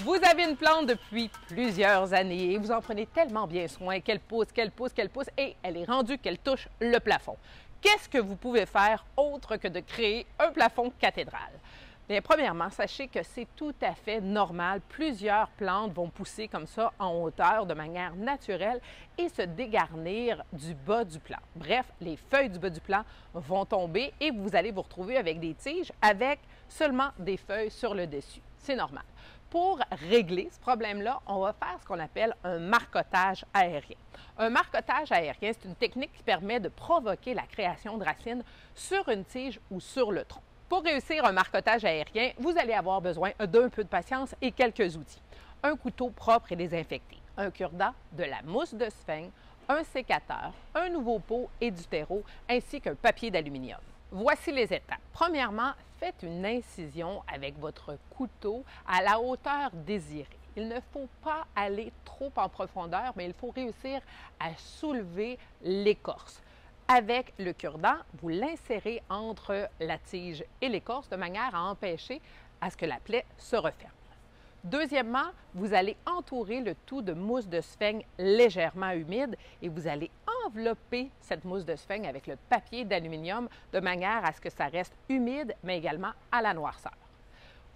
Vous avez une plante depuis plusieurs années et vous en prenez tellement bien soin qu'elle pousse, qu'elle pousse, qu'elle pousse et elle est rendue qu'elle touche le plafond. Qu'est-ce que vous pouvez faire autre que de créer un plafond cathédrale? Bien, premièrement, sachez que c'est tout à fait normal. Plusieurs plantes vont pousser comme ça en hauteur de manière naturelle et se dégarnir du bas du plant. Bref, les feuilles du bas du plant vont tomber et vous allez vous retrouver avec des tiges avec seulement des feuilles sur le dessus. C'est normal. Pour régler ce problème-là, on va faire ce qu'on appelle un marcottage aérien. Un marcottage aérien, c'est une technique qui permet de provoquer la création de racines sur une tige ou sur le tronc. Pour réussir un marcottage aérien, vous allez avoir besoin d'un peu de patience et quelques outils. Un couteau propre et désinfecté, un cure-dent, de la mousse de sphène, un sécateur, un nouveau pot et du terreau, ainsi qu'un papier d'aluminium. Voici les étapes. Premièrement, faites une incision avec votre couteau à la hauteur désirée. Il ne faut pas aller trop en profondeur, mais il faut réussir à soulever l'écorce. Avec le cure-dent, vous l'insérez entre la tige et l'écorce de manière à empêcher à ce que la plaie se referme. Deuxièmement, vous allez entourer le tout de mousse de sphène légèrement humide et vous allez envelopper cette mousse de sphène avec le papier d'aluminium de manière à ce que ça reste humide, mais également à la noirceur.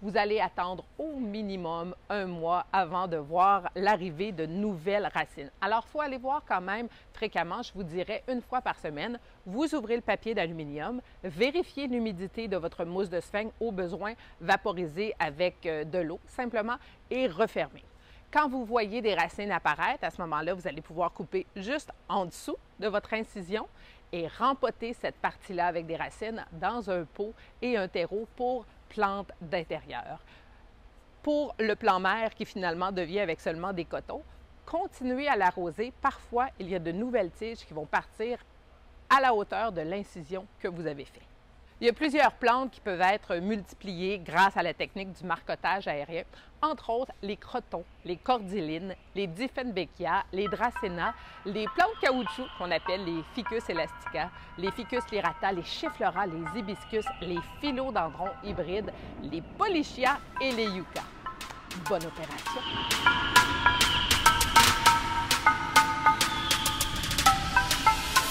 Vous allez attendre au minimum un mois avant de voir l'arrivée de nouvelles racines. Alors, il faut aller voir quand même fréquemment, je vous dirais une fois par semaine. Vous ouvrez le papier d'aluminium, vérifiez l'humidité de votre mousse de sphène, au besoin vaporisée avec de l'eau simplement et refermez. Quand vous voyez des racines apparaître, à ce moment-là, vous allez pouvoir couper juste en dessous de votre incision et rempoter cette partie-là avec des racines dans un pot et un terreau pour plantes d'intérieur. Pour le plan mère qui finalement devient avec seulement des cotons, continuez à l'arroser. Parfois, il y a de nouvelles tiges qui vont partir à la hauteur de l'incision que vous avez faite. Il y a plusieurs plantes qui peuvent être multipliées grâce à la technique du marcottage aérien, entre autres les crotons, les cordylines, les diffenbeckia, les dracénas, les plantes caoutchouc qu'on appelle les ficus elastica, les ficus lyrata, les chiflora, les hibiscus, les philodendrons hybrides, les polychias et les yuccas. Bonne opération!